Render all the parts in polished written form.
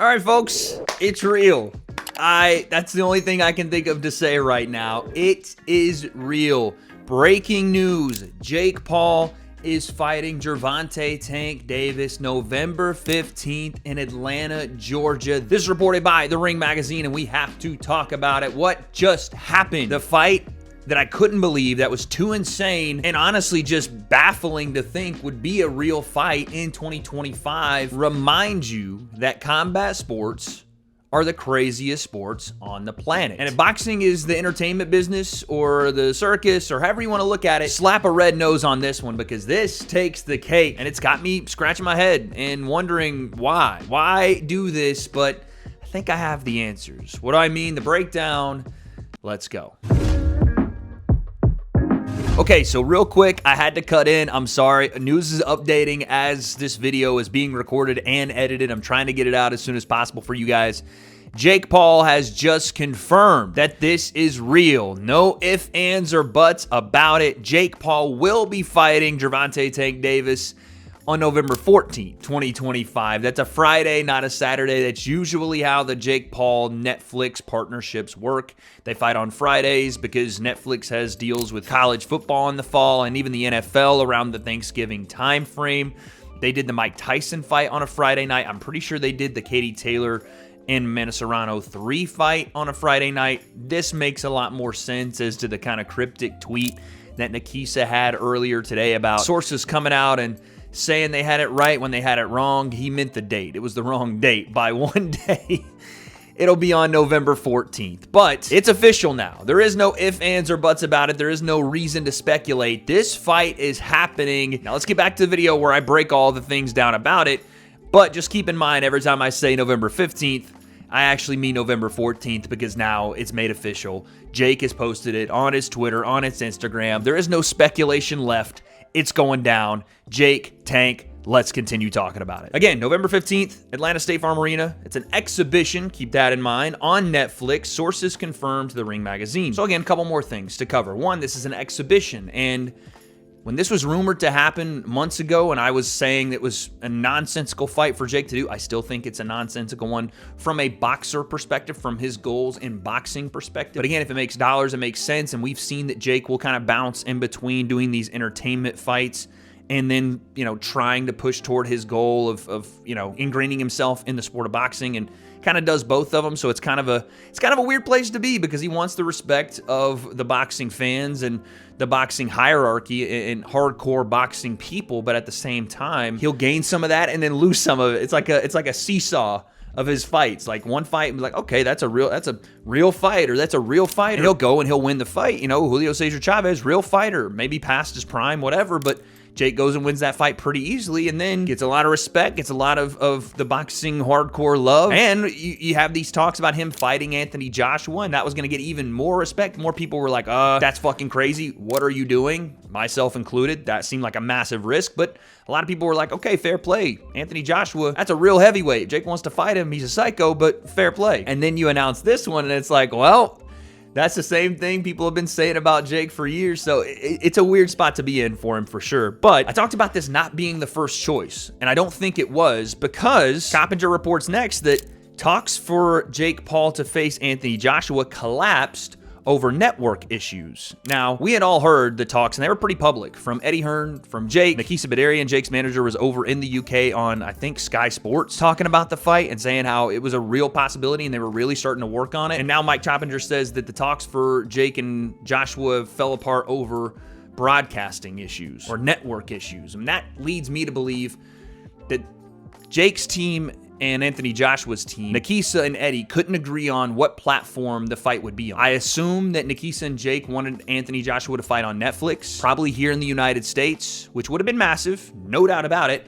All right, folks, it's real. That's the only thing I can think of to say right now. It is real. Breaking news. Jake Paul is fighting Gervonta Tank Davis November 15th in Atlanta, Georgia. This is reported by The Ring Magazine, and we have to talk about it. What just happened? The fight that I couldn't believe, that was too insane and honestly just baffling to think would be a real fight in 2025, reminds you that combat sports are the craziest sports on the planet. And if boxing is the entertainment business or the circus or however you want to look at it, slap a red nose on this one, because this takes the cake. And it's got me scratching my head and wondering why. Why do this? But I think I have the answers. What do I mean? The breakdown. Let's go. Okay, so real quick, I had to cut in. I'm sorry. News is updating as this video is being recorded and edited. I'm trying to get it out as soon as possible for you guys. Jake Paul has just confirmed that this is real. No ifs, ands, or buts about it. Jake Paul will be fighting Gervonta Tank Davis on November 14th, 2025. That's a Friday, not a Saturday. That's usually how the Jake Paul Netflix partnerships work. They fight on Fridays because Netflix has deals with college football in the fall and even the NFL around the Thanksgiving time frame. They did the Mike Tyson fight on a Friday night. I'm pretty sure they did the Katie Taylor and Manny Serrano 3 fight on a Friday night. This makes a lot more sense as to the kind of cryptic tweet that Nikisa had earlier today about sources coming out and saying they had it right when they had it wrong. He meant the date. It was the wrong date by one day. It'll be on November 14th. But it's official now. There is no ifs, ands, or buts about it. There is no reason to speculate. This fight is happening. Now let's get back to the video where I break all the things down about it. But just keep in mind, every time I say November 15th, I actually mean November 14th, because now it's made official. Jake has posted it on his Twitter, on his Instagram. There is no speculation left. It's going down. Jake, Tank, let's continue talking about it. Again, November 15th, Atlanta State Farm Arena. It's an exhibition, keep that in mind, on Netflix. Sources confirmed to The Ring Magazine. So again, a couple more things to cover. One, this is an exhibition, and when this was rumored to happen months ago and I was saying it was a nonsensical fight for Jake to do, I still think it's a nonsensical one from a boxer perspective, from his goals in boxing perspective. But again, if it makes dollars, it makes sense. And we've seen that Jake will kind of bounce in between doing these entertainment fights and then, trying to push toward his goal of ingraining himself in the sport of boxing, and kind of does both of them. So it's kind of a weird place to be, because he wants the respect of the boxing fans and the boxing hierarchy and hardcore boxing people, but at the same time, he'll gain some of that and then lose some of it. It's like a seesaw of his fights. Like one fight, like, okay, that's a real fight, or that's a real fighter. And he'll go and he'll win the fight. Julio Cesar Chavez, real fighter, maybe past his prime, whatever, but Jake goes and wins that fight pretty easily, and then gets a lot of respect, gets a lot of the boxing hardcore love. And you have these talks about him fighting Anthony Joshua, and that was going to get even more respect. More people were like, that's fucking crazy. What are you doing? Myself included. That seemed like a massive risk, but a lot of people were like, okay, fair play. Anthony Joshua, that's a real heavyweight. Jake wants to fight him. He's a psycho, but fair play. And then you announce this one, and it's like, well, that's the same thing people have been saying about Jake for years, so it's a weird spot to be in for him for sure. But I talked about this not being the first choice, and I don't think it was, because Coppinger reports next that talks for Jake Paul to face Anthony Joshua collapsed over network issues. Now, we had all heard the talks, and they were pretty public, from Eddie Hearn, from Jake. Nikisa Badarian, Jake's manager, was over in the UK on, I think, Sky Sports, talking about the fight and saying how it was a real possibility and they were really starting to work on it. And now Mike Coppinger says that the talks for Jake and Joshua fell apart over broadcasting issues or network issues. And that leads me to believe that Jake's team and Anthony Joshua's team, Nikisa and Eddie, couldn't agree on what platform the fight would be on. I assume that Nikisa and Jake wanted Anthony Joshua to fight on Netflix, probably here in the United States, which would have been massive, no doubt about it.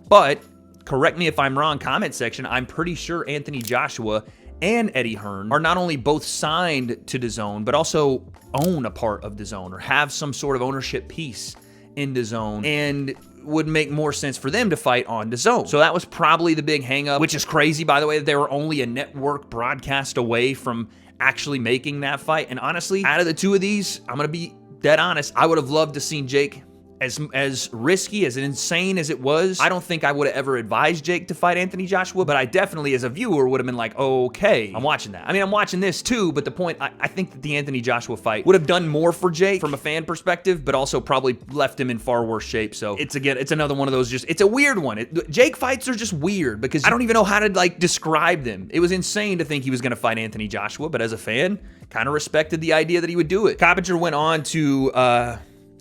But correct me if I'm wrong, comment section, I'm pretty sure Anthony Joshua and Eddie Hearn are not only both signed to DAZN, but also own a part of DAZN or have some sort of ownership piece in DAZN, and would make more sense for them to fight on DAZN. So that was probably the big hang-up, which is crazy, by the way, that they were only a network broadcast away from actually making that fight. And honestly, out of the two of these, I'm going to be dead honest, I would have loved to seen Jake as risky, as insane as it was, I don't think I would have ever advised Jake to fight Anthony Joshua, but I definitely, as a viewer, would have been like, okay, I'm watching that. I mean, I'm watching this too, but the point, I think that the Anthony Joshua fight would have done more for Jake from a fan perspective, but also probably left him in far worse shape. So it's another one of those, it's a weird one. Jake fights are just weird because I don't even know how to like describe them. It was insane to think he was going to fight Anthony Joshua, but as a fan, kind of respected the idea that he would do it. Coppinger went on to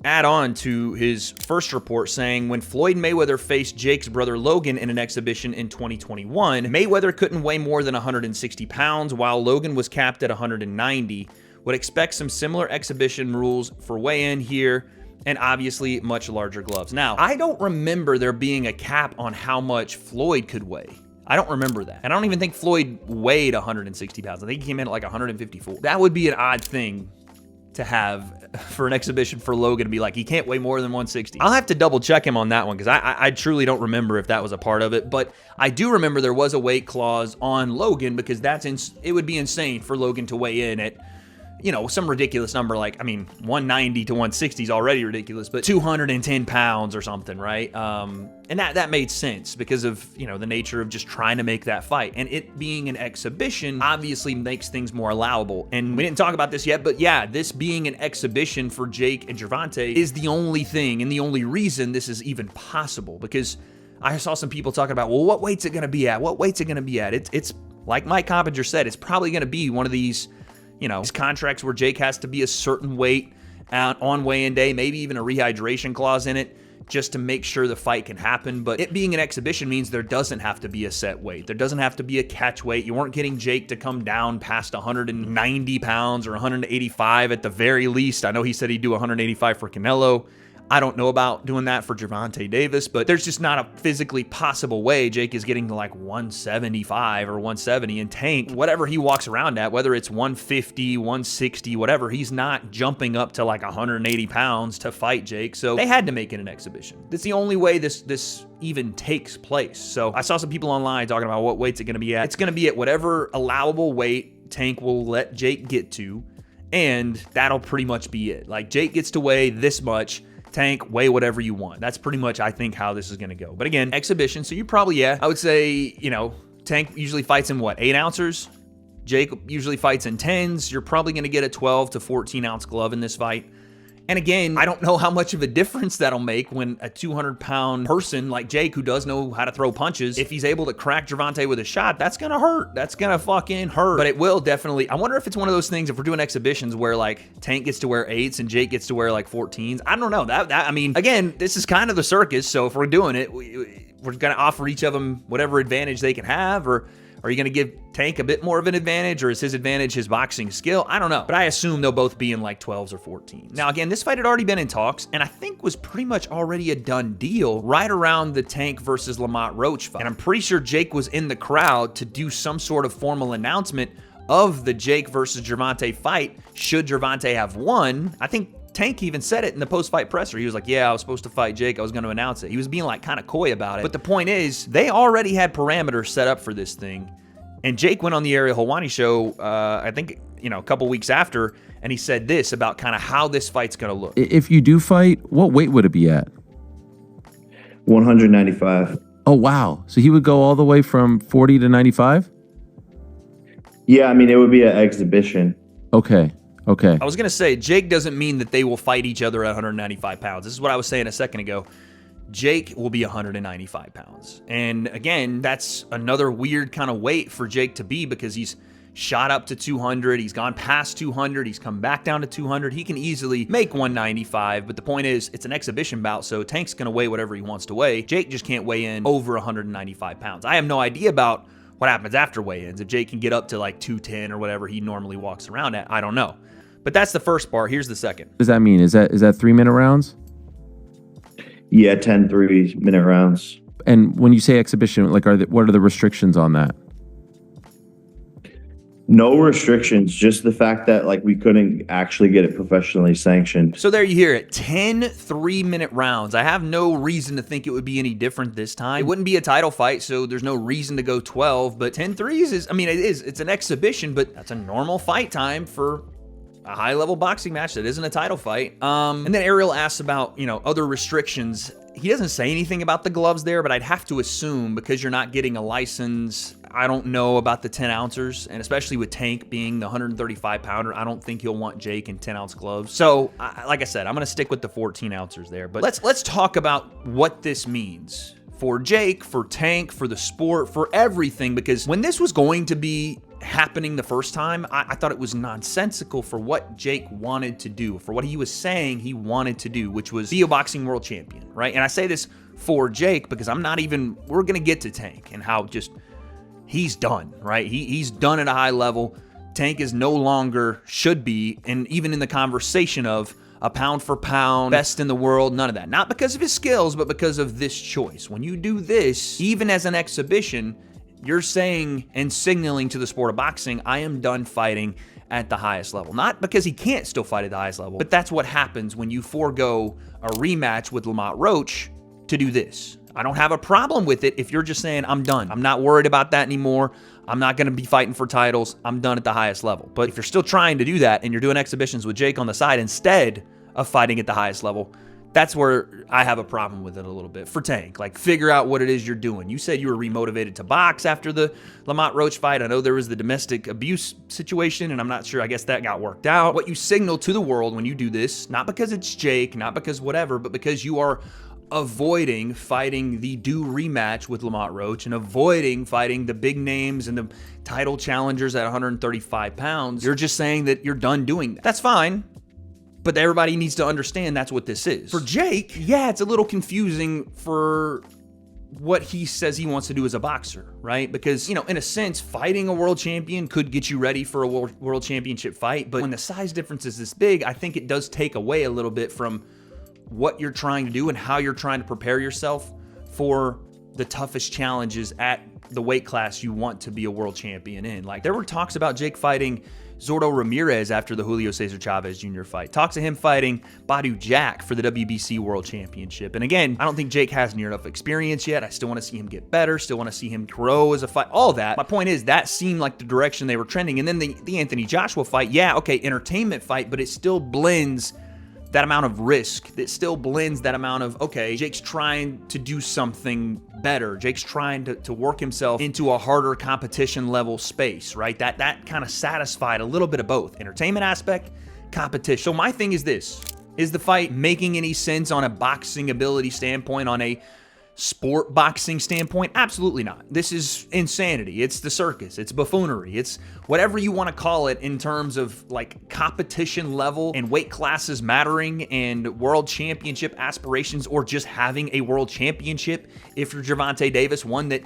add on to his first report saying, when Floyd Mayweather faced Jake's brother Logan in an exhibition in 2021, Mayweather couldn't weigh more than 160 pounds, while Logan was capped at 190. Would expect some similar exhibition rules for weigh-in here, and obviously much larger gloves. Now, I don't remember there being a cap on how much Floyd could weigh. I don't remember that. And I don't even think Floyd weighed 160 pounds. I think he came in at like 154. That would be an odd thing to have for an exhibition for Logan to be like, he can't weigh more than 160. I'll have to double check him on that one because I truly don't remember if that was a part of it, but I do remember there was a weight clause on Logan because it would be insane for Logan to weigh in at, you know, some ridiculous number like, I mean, 190 to 160 is already ridiculous, but 210 pounds or something, right? And that made sense because of, you know, the nature of just trying to make that fight. And it being an exhibition obviously makes things more allowable. And we didn't talk about this yet, but yeah, this being an exhibition for Jake and Gervonta is the only thing and the only reason this is even possible, because I saw some people talking about, well, what weight's it going to be at? What weight's it going to be at? It's like Mike Coppinger said, it's probably going to be one of these, you know, these contracts where Jake has to be a certain weight on weigh-in day, maybe even a rehydration clause in it, just to make sure the fight can happen. But it being an exhibition means there doesn't have to be a set weight. There doesn't have to be a catch weight. You weren't getting Jake to come down past 190 pounds or 185 at the very least. I know he said he'd do 185 for Canelo. I don't know about doing that for Gervonta Davis, but there's just not a physically possible way Jake is getting to like 175 or 170 and Tank, whatever he walks around at, whether it's 150, 160, whatever, he's not jumping up to like 180 pounds to fight Jake. So they had to make it an exhibition. That's the only way this even takes place. So I saw some people online talking about what weight's it going to be at. It's going to be at whatever allowable weight Tank will let Jake get to, and that'll pretty much be it. Like, Jake gets to weigh this much, Tank, weigh whatever you want. That's pretty much, I think, how this is going to go. But again, exhibition, so you probably, yeah, I would say, you know, Tank usually fights in what, 8 ounces? Jake usually fights in 10s. You're probably going to get a 12 to 14 ounce glove in this fight. And again, I don't know how much of a difference that'll make when a 200-pound person like Jake, who does know how to throw punches, if he's able to crack Gervonta with a shot, that's going to hurt. That's going to fucking hurt. But it will definitely. I wonder if it's one of those things, if we're doing exhibitions where like Tank gets to wear 8s and Jake gets to wear like 14s. I don't know. I mean, again, this is kind of the circus. So if we're doing it, we're going to offer each of them whatever advantage they can have, or are you going to give Tank a bit more of an advantage, or is his advantage his boxing skill? I don't know, but I assume they'll both be in like 12s or 14s. Now, again, this fight had already been in talks, and I think was pretty much already a done deal right around the Tank versus Lamont Roach fight. And I'm pretty sure Jake was in the crowd to do some sort of formal announcement of the Jake versus Gervonta fight, should Gervonta have won. I think Tank even said it in the post-fight presser. He was like, yeah, I was supposed to fight Jake. I was going to announce it. He was being like kind of coy about it. But the point is, they already had parameters set up for this thing. And Jake went on the Ariel Helwani show, I think, you know, a couple weeks after, and he said this about kind of how this fight's going to look. If you do fight, what weight would it be at? 195. Oh, wow. So he would go all the way from 40 to 95? Yeah, I mean, it would be an exhibition. Okay. I was going to say, Jake doesn't mean that they will fight each other at 195 pounds. This is what I was saying a second ago. Jake will be 195 pounds. And again, that's another weird kind of weight for Jake to be, because he's shot up to 200. He's gone past 200. He's come back down to 200. He can easily make 195. But the point is, it's an exhibition bout, so Tank's going to weigh whatever he wants to weigh. Jake just can't weigh in over 195 pounds. I have no idea about what happens after weigh-ins. If Jake can get up to like 210 or whatever he normally walks around at, I don't know. But that's the first part. Here's the second. What does that mean? Is that 3-minute rounds? Yeah, 10 3-minute rounds. And when you say exhibition, like, what are the restrictions on that? No restrictions, just the fact that like we couldn't actually get it professionally sanctioned. So there you hear it, 10 3-minute rounds. I have no reason to think it would be any different this time. It wouldn't be a title fight, so there's no reason to go 12, but 10 3s is, I mean, it's an exhibition, but that's a normal fight time for a high-level boxing match that isn't a title fight. And then Ariel asks about, other restrictions. He doesn't say anything about the gloves there, but I'd have to assume because you're not getting a license, I don't know about the 10 ounces, and especially with Tank being the 135-pounder, I don't think you'll want Jake in 10-ounce gloves. So, like I said, I'm going to stick with the 14 ounces there. But let's talk about what this means for Jake, for Tank, for the sport, for everything, because when this was going to be happening the first time, I thought it was nonsensical for what Jake wanted to do, for what he was saying he wanted to do, which was be a boxing world champion, right? And I say this for Jake because we're going to get to Tank and how just he's done, right? He's done at a high level. Tank is no longer, should be, and even in the conversation of a pound for pound, best in the world, none of that. Not because of his skills, but because of this choice. When you do this, even as an exhibition, you're saying and signaling to the sport of boxing, I am done fighting at the highest level. Not because he can't still fight at the highest level, but that's what happens when you forego a rematch with Lamont Roach to do this. I don't have a problem with it if you're just saying, I'm done. I'm not worried about that anymore. I'm not going to be fighting for titles. I'm done at the highest level. But if you're still trying to do that and you're doing exhibitions with Jake on the side instead of fighting at the highest level, that's where I have a problem with it a little bit. For Tank, like, figure out what it is you're doing. You said you were remotivated to box after the Lamont Roach fight. I know there was the domestic abuse situation, and I'm not sure, I guess that got worked out. What you signal to the world when you do this, not because it's Jake, not because whatever, but because you are avoiding fighting the due rematch with Lamont Roach and avoiding fighting the big names and the title challengers at 135 pounds. You're just saying that you're done doing that. That's fine. But everybody needs to understand that's what this is. For Jake, yeah, it's a little confusing for what he says he wants to do as a boxer, right? Because, in a sense, fighting a world champion could get you ready for a world championship fight. But when the size difference is this big, I think it does take away a little bit from what you're trying to do and how you're trying to prepare yourself for the toughest challenges at the weight class you want to be a world champion in. Like, there were talks about Jake fighting Zordo Ramirez after the Julio Cesar Chavez Jr. fight. Talks of him fighting Badu Jack for the WBC World Championship. And again, I don't think Jake has near enough experience yet. I still want to see him get better. Still want to see him grow as a fight. All that. My point is, that seemed like the direction they were trending. And then the Anthony Joshua fight, yeah, okay, entertainment fight, but it still blends that amount of risk. It still blends that amount of, okay, Jake's trying to do something better. Jake's trying to work himself into a harder competition level space, right? That kind of satisfied a little bit of both. Entertainment aspect, competition. So my thing is this. Is the fight making any sense on a boxing ability standpoint, on a sport boxing standpoint? Absolutely not. This is insanity. It's the circus. It's buffoonery. It's whatever you want to call it in terms of like competition level and weight classes mattering and world championship aspirations, or just having a world championship if you're Gervonta Davis, one that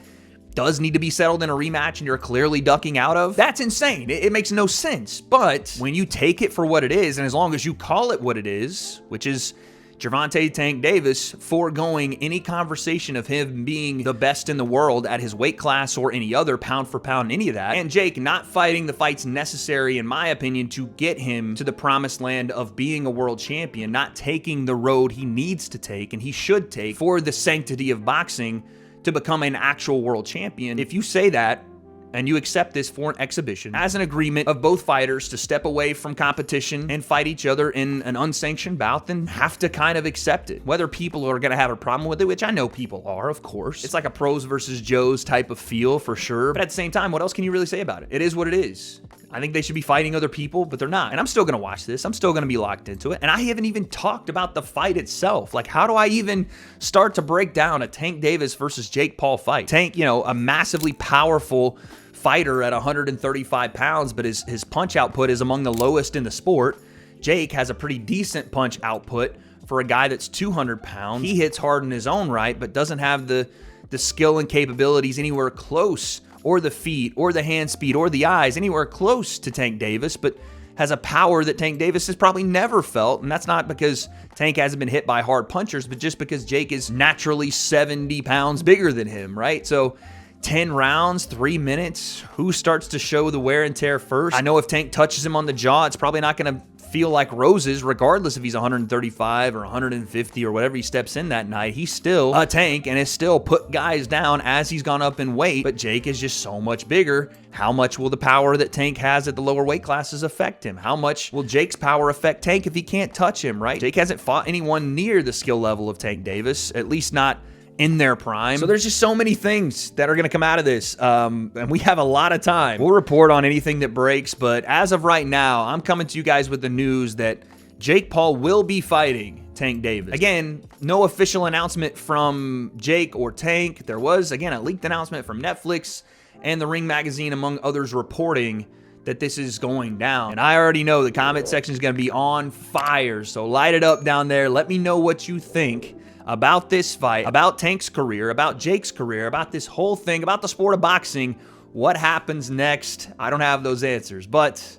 does need to be settled in a rematch and you're clearly ducking out of. That's insane. It makes no sense. But when you take it for what it is, and as long as you call it what it is, which is Gervonta Tank Davis foregoing any conversation of him being the best in the world at his weight class or any other, pound for pound, any of that, and Jake not fighting the fights necessary, in my opinion, to get him to the promised land of being a world champion, not taking the road he needs to take and he should take for the sanctity of boxing to become an actual world champion. If you say that, and you accept this for an exhibition as an agreement of both fighters to step away from competition and fight each other in an unsanctioned bout, then have to kind of accept it. Whether people are going to have a problem with it, which I know people are, of course. It's like a pros versus Joes type of feel for sure. But at the same time, what else can you really say about it? It is what it is. I think they should be fighting other people, but they're not. And I'm still going to watch this. I'm still going to be locked into it. And I haven't even talked about the fight itself. Like, how do I even start to break down a Tank Davis versus Jake Paul fight? Tank, a massively powerful fighter at 135 pounds, but his punch output is among the lowest in the sport. Jake has a pretty decent punch output for a guy that's 200 pounds. He hits hard in his own right, but doesn't have the skill and capabilities anywhere close, or the feet, or the hand speed, or the eyes anywhere close to Tank Davis, but has a power that Tank Davis has probably never felt. And that's not because Tank hasn't been hit by hard punchers, but just because Jake is naturally 70 pounds bigger than him, right? So 10 rounds, 3 minutes. Who starts to show the wear and tear first? I know if Tank touches him on the jaw, it's probably not going to feel like roses, regardless if he's 135 or 150 or whatever he steps in that night. He's still a tank and has still put guys down as he's gone up in weight, but Jake is just so much bigger. How much will the power that Tank has at the lower weight classes affect him? How much will Jake's power affect Tank if he can't touch him, right? Jake hasn't fought anyone near the skill level of Tank Davis, at least not in their prime. So there's just so many things that are going to come out of this, and we have a lot of time. We'll report on anything that breaks, but as of right now, I'm coming to you guys with the news that Jake Paul will be fighting Tank Davis. Again, no official announcement from Jake or Tank. There was, again, a leaked announcement from Netflix and the Ring Magazine, among others, reporting that this is going down. And I already know the comment section is going to be on fire, so light it up down there. Let me know what you think about this fight, about Tank's career, about Jake's career, about this whole thing, about the sport of boxing. What happens next? I don't have those answers, but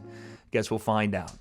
guess we'll find out.